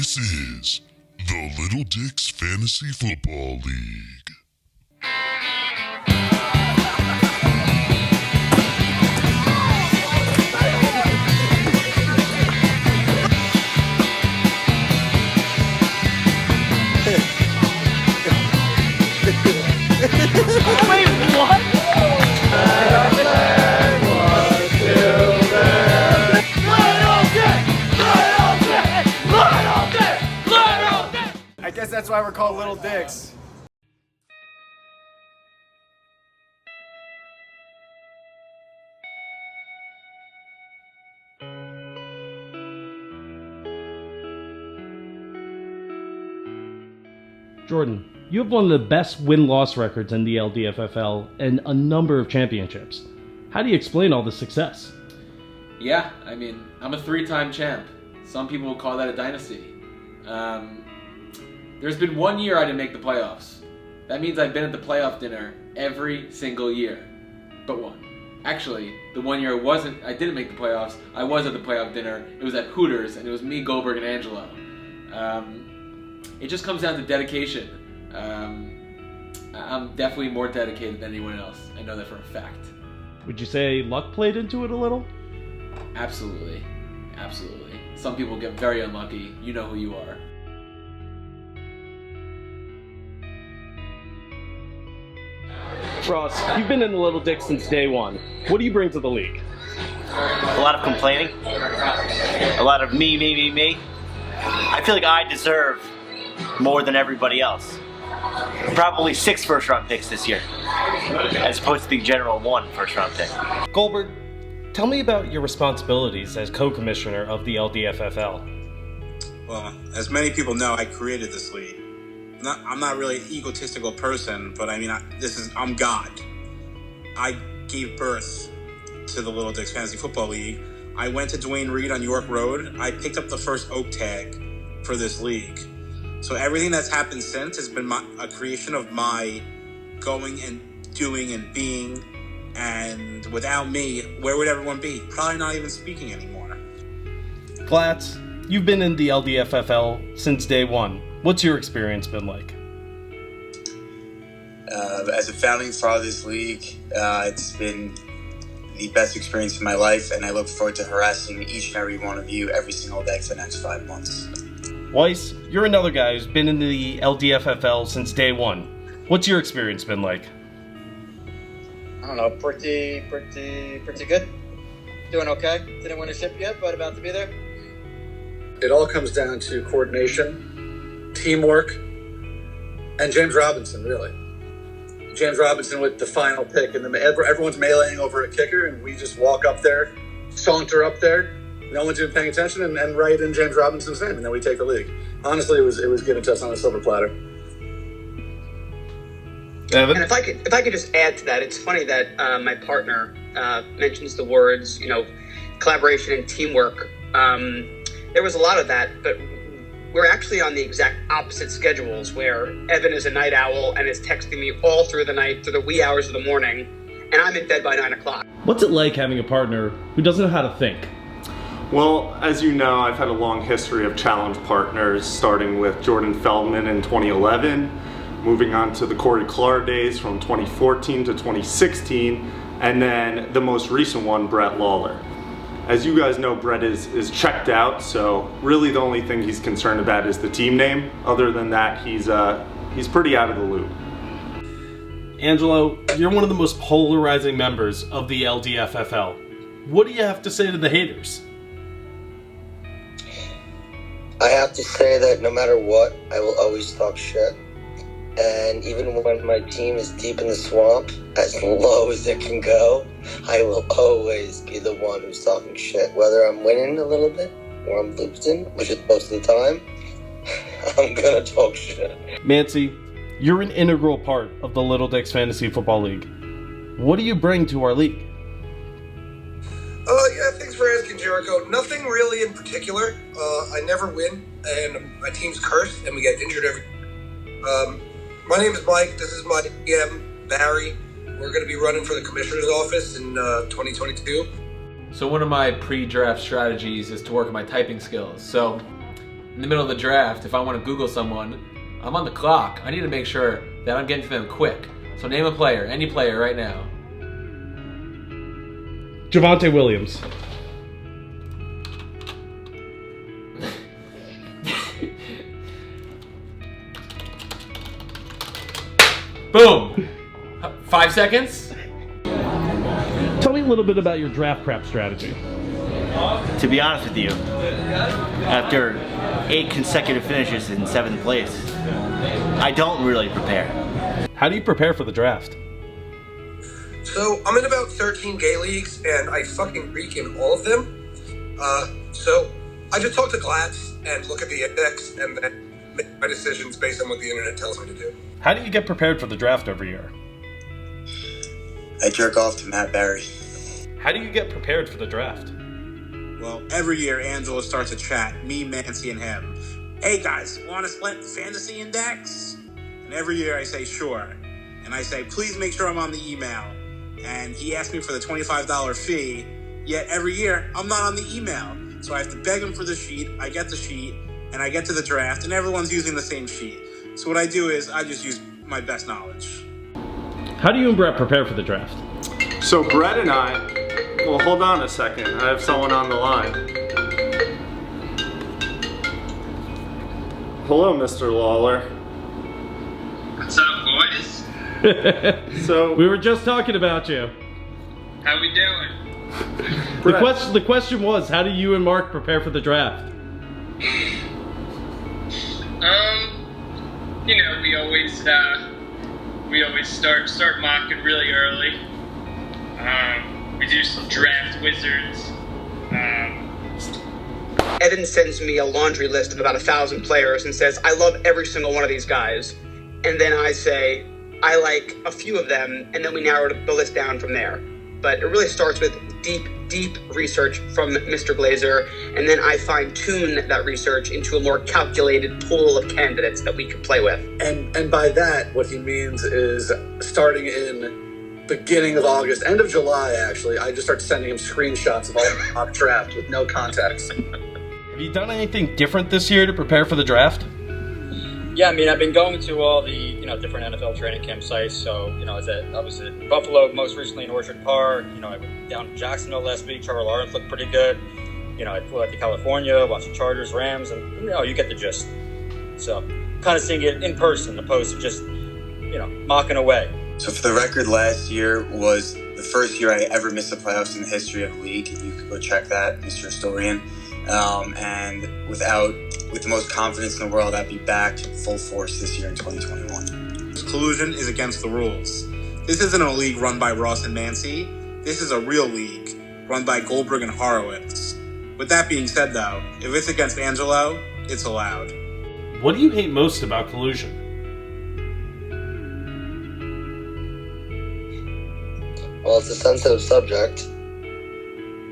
This is the Little Dicks Fantasy Football League. Wait, what? I guess that's why we're called Little Dicks. Jordan, you have one of the best win-loss records in the LDFFL and a number of championships. How do you explain all the success? Yeah, I mean, I'm a 3-time champ. Some people will call that a dynasty. There's been 1 year I didn't make the playoffs. That means I've been at the playoff dinner every single year. But one. Actually, the 1 year I didn't make the playoffs, I was at the playoff dinner. It was at Hooters, and it was me, Goldberg, and Angelo. It just comes down to dedication. I'm definitely more dedicated than anyone else. I know that for a fact. Would you say luck played into it a little? Absolutely. Absolutely. Some people get very unlucky. You know who you are. Ross, you've been in the Little Dicks since day one. What do you bring to the league? A lot of complaining. A lot of me. I feel like I deserve more than everybody else. Probably 6 first-round picks this year, as opposed to the general 1 first-round pick. Goldberg, tell me about your responsibilities as co-commissioner of the LDFFL. Well, as many people know, I created this league. I'm not really an egotistical person, but I mean, I'm God. I gave birth to the Little Dicks Fantasy Football League. I went to Dwayne Reed on York Road. I picked up the first oak tag for this league. So everything that's happened since has been a creation of my going and doing and being. And without me, where would everyone be? Probably not even speaking anymore. Glatz, you've been in the LDFFL since day one. What's your experience been like? As a founding father of this league, it's been the best experience of my life, and I look forward to harassing each and every one of you every single day for the next 5 months. Weiss, you're another guy who's been in the LDFFL since day one. What's your experience been like? I don't know, pretty good. Doing okay. Didn't win a ship yet, but about to be there. It all comes down to coordination, teamwork, and James Robinson, really. James Robinson with the final pick, and everyone's meleeing over a kicker, and we just walk up there, saunter up there, no one's even paying attention, and write in James Robinson's name, and then we take the league. Honestly, it was given to us on a silver platter. Evan? And if I could just add to that, it's funny that my partner mentions the words, collaboration and teamwork. There was a lot of that, but we're actually on the exact opposite schedules, where Evan is a night owl and is texting me all through the night, through the wee hours of the morning, and I'm in bed by 9 o'clock. What's it like having a partner who doesn't know how to think? Well, as you know, I've had a long history of challenge partners, starting with Jordan Feldman in 2011, moving on to the Corey Clark days from 2014 to 2016, and then the most recent one, Brett Lawler. As you guys know, Brett is checked out, so really the only thing he's concerned about is the team name. Other than that, he's pretty out of the loop. Angelo, you're one of the most polarizing members of the LDFFL. What do you have to say to the haters? I have to say that no matter what, I will always talk shit. And even when my team is deep in the swamp, as low as it can go, I will always be the one who's talking shit. Whether I'm winning a little bit or I'm losing, which is most of the time, I'm gonna talk shit. Mancy, you're an integral part of the Little Dicks Fantasy Football League. What do you bring to our league? Yeah, thanks for asking, Jericho. Nothing really in particular. I never win, and my team's cursed, and we get injured every. My name is Mike. This is my DM, Barry. We're going to be running for the commissioner's office in 2022. So one of my pre-draft strategies is to work on my typing skills. So in the middle of the draft, if I want to Google someone, I'm on the clock. I need to make sure that I'm getting to them quick. So name a player, any player right now. Javonte Williams. Boom! 5 seconds? Tell me a little bit about your draft prep strategy. To be honest with you, after 8 consecutive finishes in 7th place, I don't really prepare. How do you prepare for the draft? So I'm in about 13 gay leagues, and I fucking reek in all of them. So I just talk to Glatz and look at the index, and then make my decisions based on what the internet tells me to do. How do you get prepared for the draft every year? I jerk off to Matt Barry. How do you get prepared for the draft? Well, every year Angela starts a chat, me, Nancy, and him. Hey guys, want to split the fantasy index? And every year I say sure. And I say, please make sure I'm on the email. And he asked me for the $25 fee, yet every year I'm not on the email. So I have to beg him for the sheet, I get the sheet, and I get to the draft, and everyone's using the same sheet. So what I do is I just use my best knowledge. How do you and Brett prepare for the draft? So Brett and I, well, hold on a second. I have someone on the line. Hello, Mr. Lawler. What's up, boys? So we were just talking about you. How we doing? The question was, how do you and Mark prepare for the draft? You know, we always start mocking really early. We do some draft wizards. Evan sends me a laundry list of about 1,000 players and says, I love every single one of these guys. And then I say, I like a few of them, and then we narrow the list down from there. But it really starts with deep research from Mr. Glazer, and then I fine-tune that research into a more calculated pool of candidates that we could play with. And by that, what he means is starting in beginning of August, end of July, actually, I just start sending him screenshots of all the mock draft with no context. Have you done anything different this year to prepare for the draft? Yeah, I mean, I've been going to all the, different NFL training camp sites. So, I was at Buffalo, most recently in Orchard Park. I went down to Jacksonville last week. Trevor Lawrence looked pretty good. I flew out to California, watched the Chargers, Rams, and, you get the gist. So, kind of seeing it in person, opposed to just, mocking away. So for the record, last year was the first year I ever missed the playoffs in the history of the league. You could go check that, Mr. Historian. And with the most confidence in the world, I'd be back full force this year in 2021. Collusion is against the rules. This isn't a league run by Ross and Nancy. This is a real league run by Goldberg and Horowitz. With that being said, though, if it's against Angelo, it's allowed. What do you hate most about Collusion? Well, it's a sensitive subject.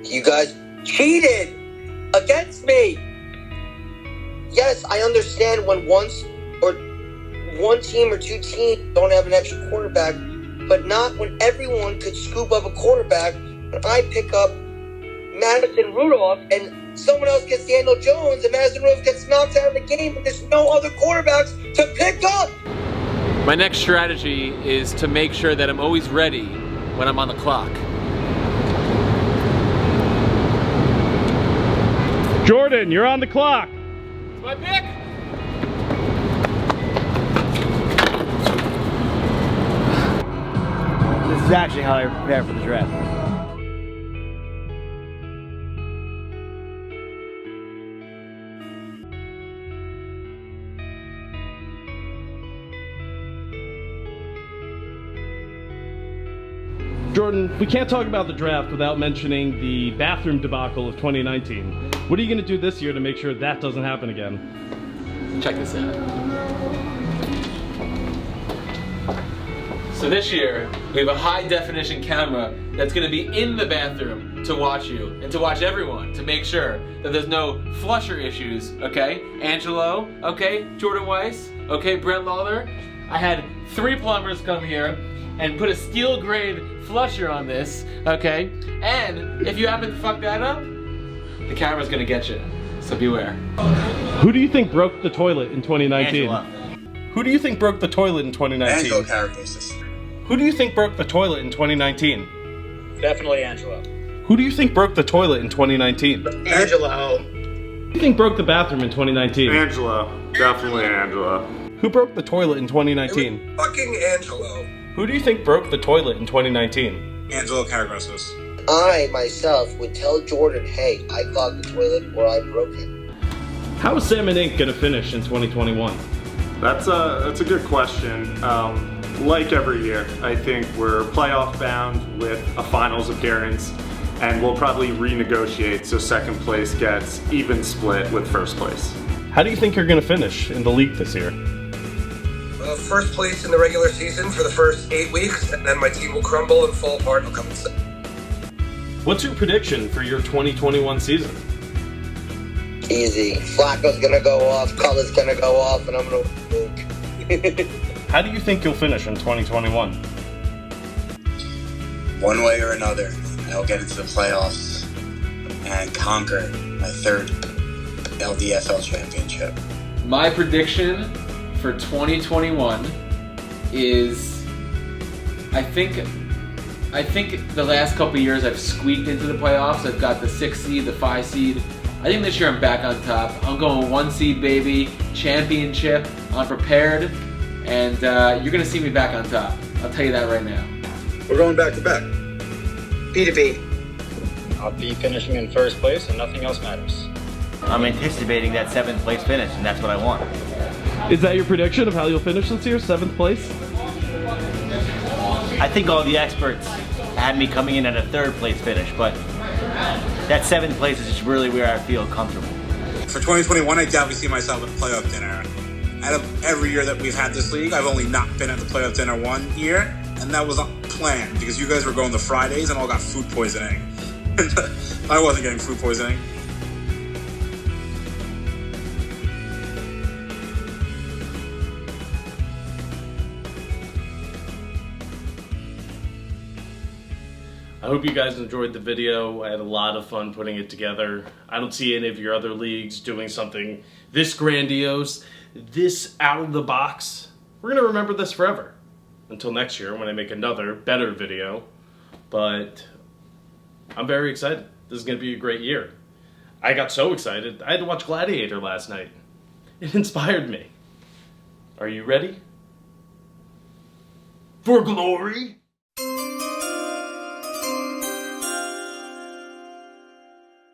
You guys cheated against me. Yes, I understand when one team or two teams don't have an extra quarterback, but not when everyone could scoop up a quarterback. When I pick up Madison Rudolph and someone else gets Daniel Jones and Madison Rudolph gets knocked out of the game, and there's no other quarterbacks to pick up. My next strategy is to make sure that I'm always ready when I'm on the clock. Jordan, you're on the clock. It's my pick. This is actually how I prepare for the draft. Jordan, we can't talk about the draft without mentioning the bathroom debacle of 2019. What are you going to do this year to make sure that doesn't happen again? Check this out. So this year, we have a high-definition camera that's going to be in the bathroom to watch you and to watch everyone to make sure that there's no flusher issues, okay? Angelo, okay? Jordan Weiss, okay? Brent Lawler. I had 3 plumbers come here and put a steel grade flusher on this, okay? And if you happen to fuck that up, the camera's gonna get you. So beware. Who do you think broke the toilet in 2019? Angela. Who do you think broke the toilet in 2019? Angela Carapaces. Who do you think broke the toilet in 2019? Definitely Angelo. Who do you think broke the toilet in 2019? Angelo. Who do you think broke the bathroom in 2019? Angela. Definitely Angela. Who broke the toilet in 2019? Fucking Angelo. Who do you think broke the toilet in 2019? Angelo Carapaces. I, myself, would tell Jordan, hey, I clogged the toilet or I broke it. How is Salmon Inc. going to finish in 2021? That's a good question. Like every year, I think we're playoff bound with a finals appearance, and we'll probably renegotiate so second place gets even split with first place. How do you think you're going to finish in the league this year? First place in the regular season for the first 8 weeks, and then my team will crumble and fall apart and I'll come in second. What's your prediction for your 2021 season? Easy. Flacco's gonna go off, Culler's gonna go off, and I'm gonna win. How do you think you'll finish in 2021? One way or another, I'll get into the playoffs and conquer my third LDFL championship. My prediction for 2021 is, I think the last couple of years I've squeaked into the playoffs. I've got the 6 seed, the 5 seed. I think this year I'm back on top. I'm going 1 seed, baby. Championship. I'm prepared. And you're going to see me back on top. I'll tell you that right now. We're going back to back. B to B. I'll be finishing in first place and nothing else matters. I'm anticipating that 7th place finish, and that's what I want. Is that your prediction of how you'll finish this year? 7th place? I think all the experts had me coming in at a 3rd place finish, but that 7th place is just really where I feel comfortable. For 2021, I definitely see myself at playoff dinner. Out of every year that we've had this league, I've only not been at the playoff dinner 1 year, and that was planned because you guys were going the Fridays and all got food poisoning. I wasn't getting food poisoning. I hope you guys enjoyed the video. I had a lot of fun putting it together. I don't see any of your other leagues doing something this grandiose, this out of the box. We're gonna remember this forever. Until next year when I make another better video. But I'm very excited. This is gonna be a great year. I got so excited, I had to watch Gladiator last night. It inspired me. Are you ready? For glory?